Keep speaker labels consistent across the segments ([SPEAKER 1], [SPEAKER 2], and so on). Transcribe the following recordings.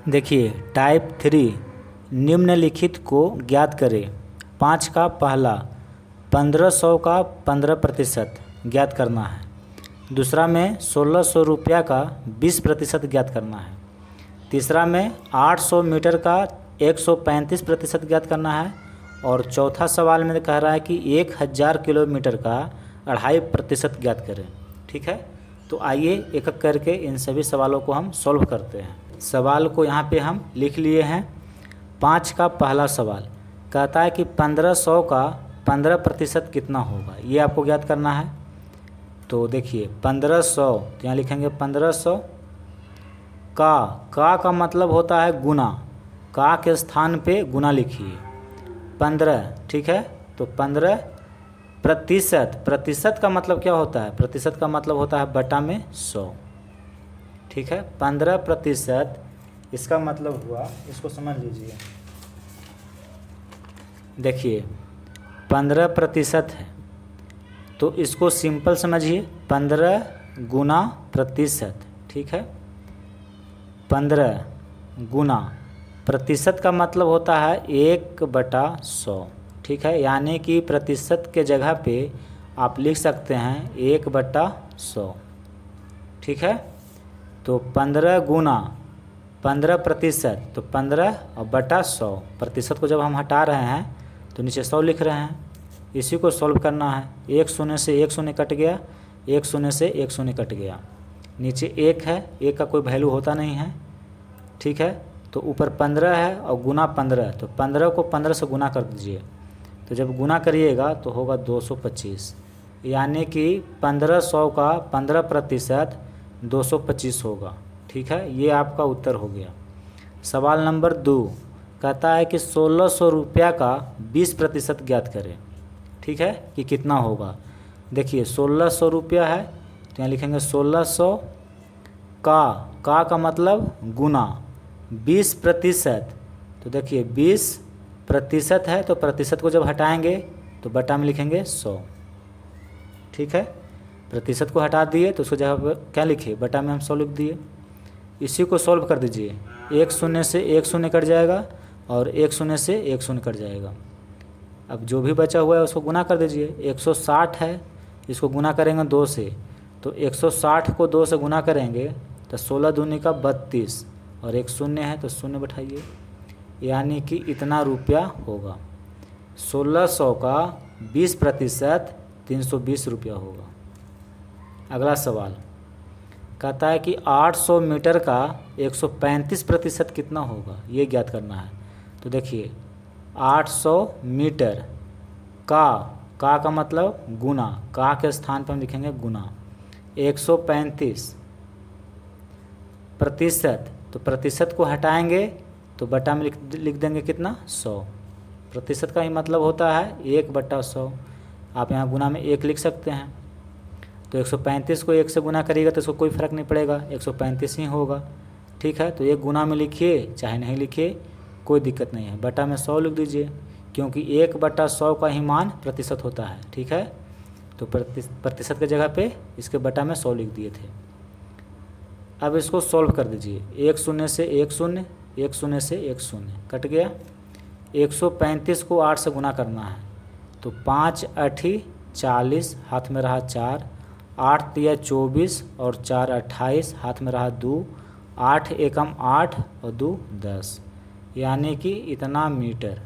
[SPEAKER 1] देखिए टाइप 3 निम्नलिखित को ज्ञात करें। 5 का पहला 1500 का 15% ज्ञात करना है। दूसरा में 1600 रुपया का 20% ज्ञात करना है। तीसरा में 800 मीटर का 135% ज्ञात करना है। और चौथा सवाल में कह रहा है कि 1000 किलोमीटर का 2.5% ज्ञात करें। ठीक है, तो आइए एक एक करके इन सभी सवालों को हम सॉल्व करते हैं। सवाल को यहाँ पे हम लिख लिए हैं। 5 का पहला सवाल कहता है कि 1500 का 15% कितना होगा, ये आपको ज्ञात करना है। तो देखिए 1500, तो यहाँ लिखेंगे 1500 का मतलब होता है गुना, का के स्थान पे गुना लिखिए 15। ठीक है, तो 15%, प्रतिशत का मतलब क्या होता है, प्रतिशत का मतलब होता है बटा में 100। ठीक है, 15% इसका मतलब हुआ, इसको समझ लीजिए। देखिए 15% है तो इसको सिंपल समझिए, 15 गुना प्रतिशत। ठीक है, 15 गुना प्रतिशत का मतलब होता है 1/100। ठीक है, यानी कि प्रतिशत के जगह पे आप लिख सकते हैं 1/100। ठीक है, तो 15 गुना 15%, तो 15 और बटा 100। प्रतिशत को जब हम हटा रहे हैं तो नीचे 100 लिख रहे हैं। इसी को सॉल्व करना है। 1 शून्य से 1 शून्य कट गया, 1 शून्य से 1 शून्य कट गया, नीचे 1 है, 1 का कोई वैल्यू होता नहीं है। ठीक है, तो ऊपर 15 है और गुना 15, तो 15 को 15 से गुना कर दीजिए। तो जब गुना करिएगा तो होगा 225, यानी कि 1500 का 15% 225 होगा। ठीक है, ये आपका उत्तर हो गया। सवाल नंबर 2 कहता है कि 1600 रुपया का 20% ज्ञात करें। ठीक है, कि कितना होगा। देखिए 1600 रुपया है तो यहाँ लिखेंगे 1600 का मतलब गुना 20%। तो देखिए 20% है तो प्रतिशत को जब हटाएंगे तो बटा में लिखेंगे 100। ठीक है, प्रतिशत को हटा दिए तो उसको जगह पर क्या लिखे, बटा में हम 100 लिख दिए। इसी को सॉल्व कर दीजिए। 1 शून्य से 1 शून्य कट जाएगा और 1 शून्य से 1 शून्य कट जाएगा। अब जो भी बचा हुआ है उसको गुना कर दीजिए। 160 है, इसको गुना करेंगे 2 से, तो 160 को 2 से गुना करेंगे तो 16 दूनी का 32 और 1 शून्य है तो शून्य बैठाइए, यानी कि इतना रुपया होगा। 1600 का 20% 320 रुपया होगा। अगला सवाल कहता है कि 800 मीटर का 135% कितना होगा, ये ज्ञात करना है। तो देखिए 800 मीटर का मतलब गुना, का के स्थान पर हम लिखेंगे गुना 135 प्रतिशत, तो प्रतिशत को हटाएंगे तो बटा में लिख देंगे कितना, 100। प्रतिशत का ही मतलब होता है 1/100। आप यहाँ गुना में 1 लिख सकते हैं। तो 135 को 1 से गुना करिएगा तो इसको कोई फ़र्क नहीं पड़ेगा, 135 ही होगा। ठीक है, तो 1 गुना में लिखिए चाहे नहीं लिखिए कोई दिक्कत नहीं है, बटा में 100 लिख दीजिए, क्योंकि 1/100 का ही मान प्रतिशत होता है। ठीक है, तो प्रतिशत के जगह पे इसके बटा में 100 लिख दिए थे। अब इसको सॉल्व कर दीजिए। 1 शून्य से 1 शून्य, 1 शून्य से 1 शून्य कट गया। 135 को 8 से गुना करना है, तो 5 8 40, हाथ में रहा 4, 8 तिया 24 और 4 28, हाथ में रहा 2, 8 एकम 8 और 2 10, यानी कि इतना मीटर।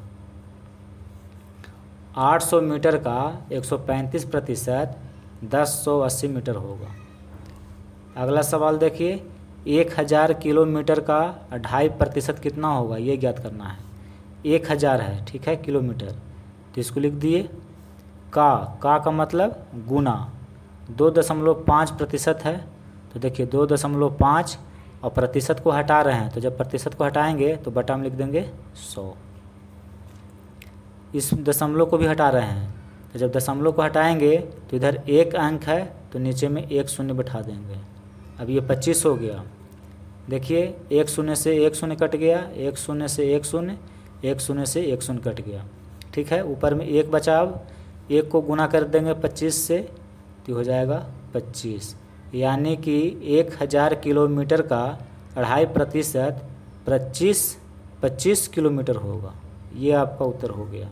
[SPEAKER 1] 800 मीटर का 135% 1080 मीटर होगा। अगला सवाल देखिए, 1000 किलोमीटर का 2.5% कितना होगा, ये ज्ञात करना है। 1000 है, ठीक है, किलोमीटर, तो इसको लिख दिए का मतलब गुना 2.5% है। तो देखिए 2.5 और प्रतिशत को हटा रहे हैं, तो जब प्रतिशत को हटाएंगे तो बटा में लिख देंगे 100। इस दशमलव को भी हटा रहे हैं, तो जब दशमलव को हटाएंगे तो इधर 1 अंक है तो नीचे में 1 शून्य बैठा देंगे। अब ये 25 हो गया। देखिए 1 शून्य से 1 शून्य कट गया, 1 शून्य से 1 शून्य, 1 शून्य से 1 शून्य कट गया। ठीक है, ऊपर में 1 बचा। अब 1 को गुना कर देंगे 25 से तो हो जाएगा 25, यानी कि 1000 किलोमीटर का 2.5% 25 किलोमीटर होगा। ये आपका उत्तर हो गया।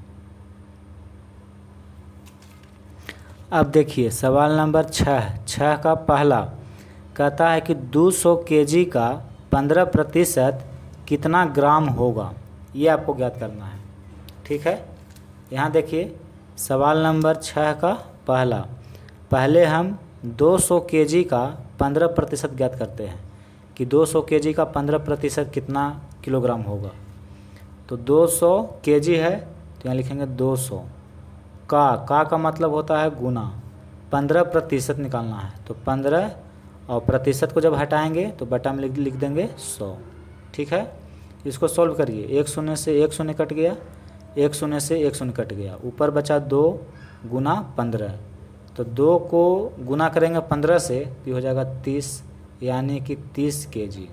[SPEAKER 1] अब देखिए सवाल नंबर 6 का पहला कहता है कि 200 केजी का 15% कितना ग्राम होगा, ये आपको ज्ञात करना है। ठीक है, यहाँ देखिए सवाल नंबर 6 का पहले हम 200 केजी का 15% ज्ञात करते हैं कि 200 केजी का 15% कितना किलोग्राम होगा। तो 200 केजी है तो यहाँ लिखेंगे 200 का मतलब होता है गुना, 15% निकालना है तो 15 और प्रतिशत को जब हटाएंगे तो बटा में लिख देंगे 100। ठीक है, इसको सॉल्व करिए। 1 शून्य से 1 शून्य कट गया, 1 शून्य से 1 शून्य कट गया, ऊपर बचा 2 गुना 15। तो 2 को गुना करेंगे 15 से तो हो जाएगा 30, यानी कि 30 केजी।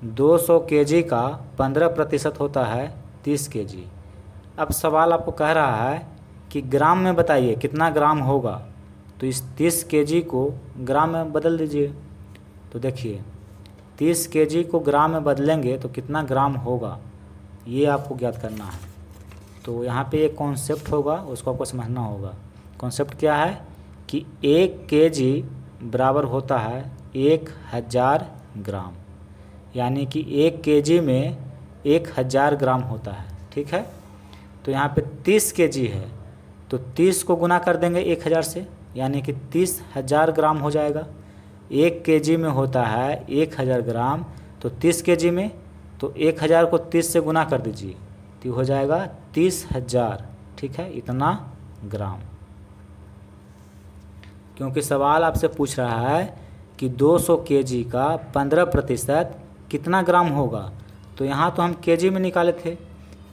[SPEAKER 1] 200 केजी का 15% होता है 30 केजी। अब सवाल आपको कह रहा है कि ग्राम में बताइए कितना ग्राम होगा, तो इस 30 केजी को ग्राम में बदल दीजिए। तो देखिए 30 केजी को ग्राम में बदलेंगे तो कितना ग्राम होगा, ये आपको ज्ञात करना है। तो यहाँ पे एक कॉन्सेप्ट होगा, उसको आपको समझना होगा। कॉन्सेप्ट क्या है कि 1 केजी बराबर होता है 1000 ग्राम, यानी कि 1 केजी में 1000 ग्राम होता है। ठीक है, तो यहाँ पे 30 केजी है तो 30 को गुना कर देंगे 1000 से, यानी कि 30,000 ग्राम हो जाएगा। 1 केजी में होता है 1000 ग्राम, तो 30 केजी में तो 1000 को 30 से गुना कर दीजिए तो हो जाएगा 30,000। ठीक है, इतना ग्राम। क्योंकि सवाल आपसे पूछ रहा है कि 200 केजी का 15% कितना ग्राम होगा, तो यहाँ तो हम केजी में निकाले थे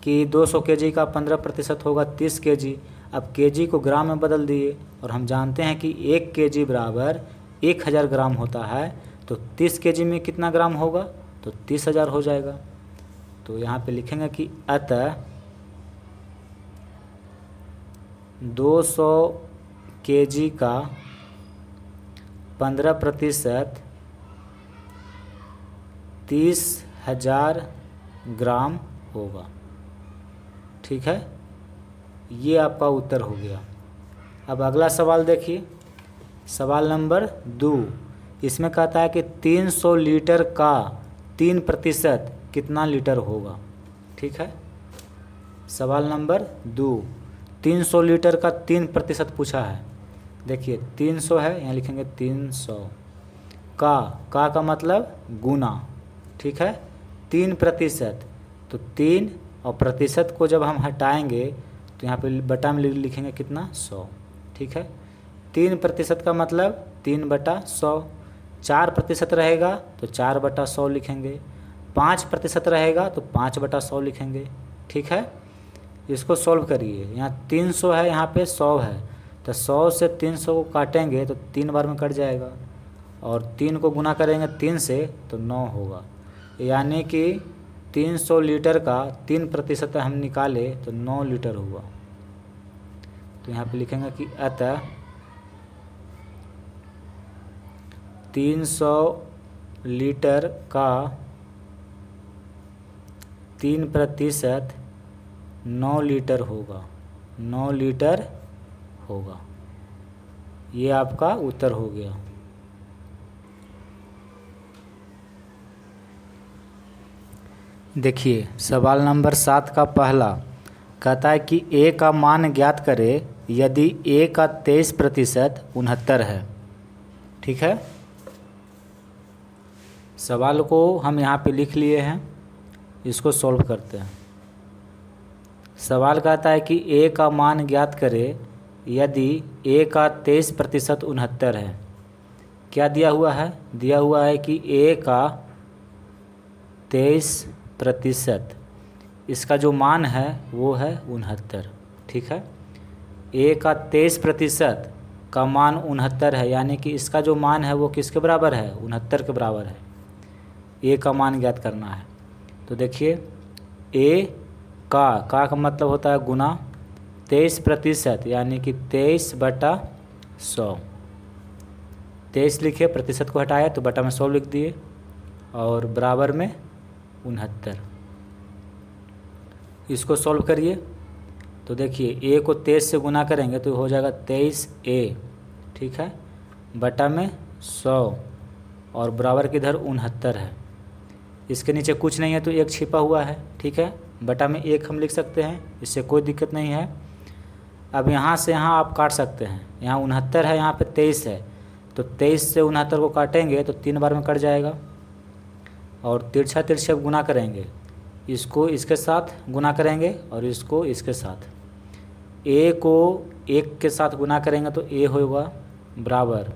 [SPEAKER 1] कि 200 केजी का 15% होगा 30 केजी। अब केजी को ग्राम में बदल दिए और हम जानते हैं कि 1 केजी बराबर 1000 ग्राम होता है, तो 30 केजी में कितना ग्राम होगा, तो 30,000 हो जाएगा। तो यहाँ पे लिखेंगे कि अतः 200 केजी का 15% 30,000 ग्राम होगा। ठीक है, ये आपका उत्तर हो गया। अब अगला सवाल देखिए, सवाल नंबर 2। इसमें कहता है कि 300 लीटर का 3% कितना लीटर होगा। ठीक है, सवाल नंबर 2, 300 लीटर का 3% पूछा है। देखिए 300 है, यहाँ लिखेंगे 300 का मतलब गुना। ठीक है, 3% तो 3 और प्रतिशत को जब हम हटाएंगे तो यहाँ पे बटा में लिखेंगे कितना 100। ठीक है, 3% का मतलब 3/100। 4% रहेगा तो 4/100 लिखेंगे। 5% रहेगा तो 5/100 लिखेंगे। ठीक है, इसको सॉल्व करिए। यहाँ 300 है, यहाँ पे 100 है, तो 100 से 300 को काटेंगे तो 3 बार में कट जाएगा, और 3 को गुना करेंगे 3 से तो 9 होगा, यानी कि 300 लीटर का 3% हम निकाले तो 9 लीटर हुआ। तो यहाँ पे लिखेंगे कि अतः 300 लीटर का 3% 9 लीटर होगा। 9 लीटर होगा, ये आपका उत्तर हो गया। देखिए सवाल नंबर 7 का पहला कहता है कि ए का मान ज्ञात करें यदि ए का 23% 69 है। ठीक है, सवाल को हम यहाँ पे लिख लिए हैं, इसको सॉल्व करते हैं। सवाल कहता है कि ए का मान ज्ञात करें यदि ए का 23% 69 है। क्या दिया हुआ है? दिया हुआ है कि ए का 23%, इसका जो मान है वो है 69। ठीक है, ए का 23% का मान 69 है, यानी कि इसका जो मान है वो किसके बराबर है? 69 के बराबर है। ए का मान ज्ञात करना है। तो देखिए ए का मतलब होता है गुना 23%, यानी कि 23/100। 23 लिखे, प्रतिशत को हटाया तो बटा में 100 लिख दिए, और बराबर में 69। इसको सॉल्व करिए तो देखिए ए को 23 से गुना करेंगे तो हो जाएगा 23A, ठीक है, बटा में 100 और बराबर किधर 69 है। इसके नीचे कुछ नहीं है तो एक छिपा हुआ है, ठीक है, बटा में 1 हम लिख सकते हैं, इससे कोई दिक्कत नहीं है। अब यहाँ से यहाँ आप काट सकते हैं, यहाँ 69 है, यहाँ पे 23 है, तो 23 से 69 को काटेंगे तो 3 बार में कट जाएगा। और तिरछा तिरछे गुना करेंगे, इसको इसके साथ गुना करेंगे और इसको इसके साथ। ए को 1 के साथ गुना करेंगे तो ए होगा बराबर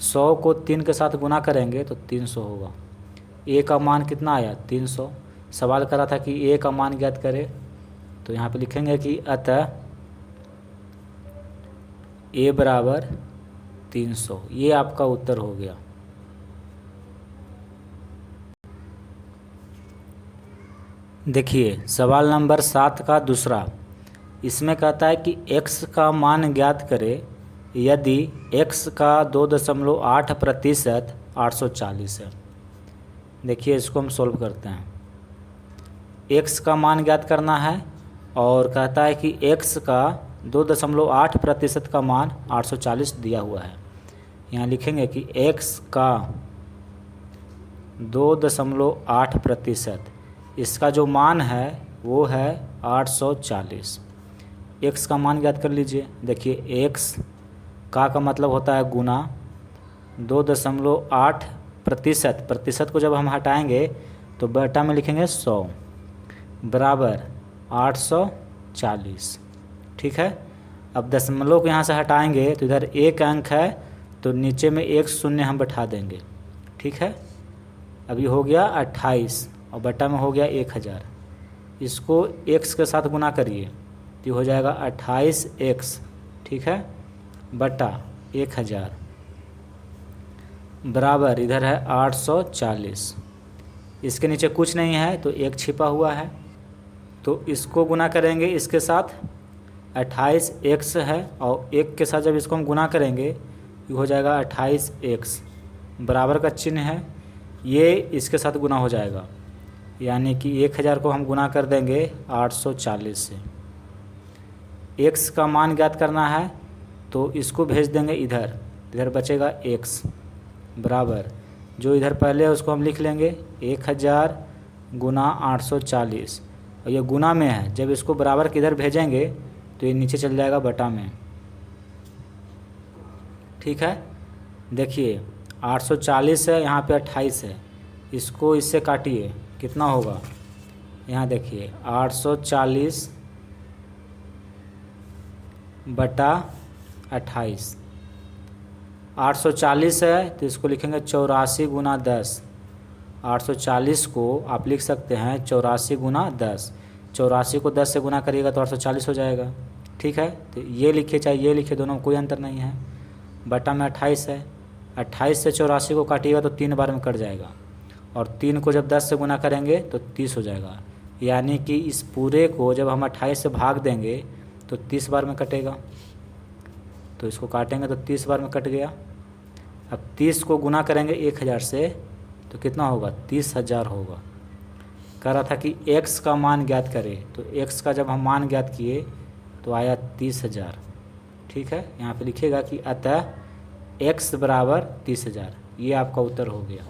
[SPEAKER 1] 100 को 3 के साथ गुना करेंगे तो 300 होगा। ए का मान कितना आया 300। सवाल करा था कि ए का मान ज्ञात करें, तो यहाँ पे लिखेंगे कि अतः ए बराबर 300। ये आपका उत्तर हो गया। देखिए सवाल नंबर 7 का दूसरा, इसमें कहता है कि x का मान ज्ञात करें यदि x का 2.8% 840 है। देखिए इसको हम सॉल्व करते हैं। x का मान ज्ञात करना है और कहता है कि x का 2.8% का मान 840 दिया हुआ है। यहाँ लिखेंगे कि x का 2.8%, इसका जो मान है वो है 840। x का मान ज्ञात कर लीजिए। देखिए x का मतलब होता है गुना, 2.8%, प्रतिशत को जब हम हटाएंगे तो बटा में लिखेंगे 100 बराबर 840, ठीक है। अब दशमलव को यहाँ से हटाएंगे तो इधर एक अंक है तो नीचे में एक शून्य हम बैठा देंगे, ठीक है। अभी हो गया 28 और बटा में हो गया 1000। इसको x के साथ गुना करिए तो हो जाएगा 28x, ठीक है, बटा 1000 बराबर इधर है 840। इसके नीचे कुछ नहीं है तो एक छिपा हुआ है, तो इसको गुना करेंगे इसके साथ, 28x है और 1 के साथ जब इसको हम गुना करेंगे ये हो जाएगा 28x, बराबर का चिन्ह है, ये इसके साथ गुना हो जाएगा, यानी कि 1000 को हम गुना कर देंगे 840 से। x का मान ज्ञात करना है तो इसको भेज देंगे इधर, इधर बचेगा x बराबर, जो इधर पहले है उसको हम लिख लेंगे 1000 गुना 840, और ये गुना में है, जब इसको बराबर किधर भेजेंगे तो ये नीचे चल जाएगा बटा में, ठीक है। देखिए 840 है, यहाँ पे 28 है, इसको इससे काटिए कितना होगा, यहाँ देखिए 840 बटा 28, 840 है तो इसको लिखेंगे 84 गुना 10। 840 को आप लिख सकते हैं 84 गुना 10, 84 को 10 से गुना करिएगा तो 840 हो जाएगा, ठीक है। तो ये लिखिए चाहे ये लिखिए, दोनों में कोई अंतर नहीं है। बटा में 28 है, 28 से 84 को काटिएगा तो 3 बार में कट जाएगा, और 3 को जब 10 से गुना करेंगे तो 30 हो जाएगा, यानी कि इस पूरे को जब हम 28 से भाग देंगे तो 30 बार में कटेगा। तो इसको काटेंगे तो 30 बार में कट गया। अब 30 को गुना करेंगे 1000 से तो कितना होगा 30,000 होगा। कह रहा था कि x का मान ज्ञात करें, तो x का जब हम मान ज्ञात किए तो आया 30,000, ठीक है। यहाँ पे लिखिएगा कि अतः x बराबर 30,000। ये आपका उत्तर हो गया।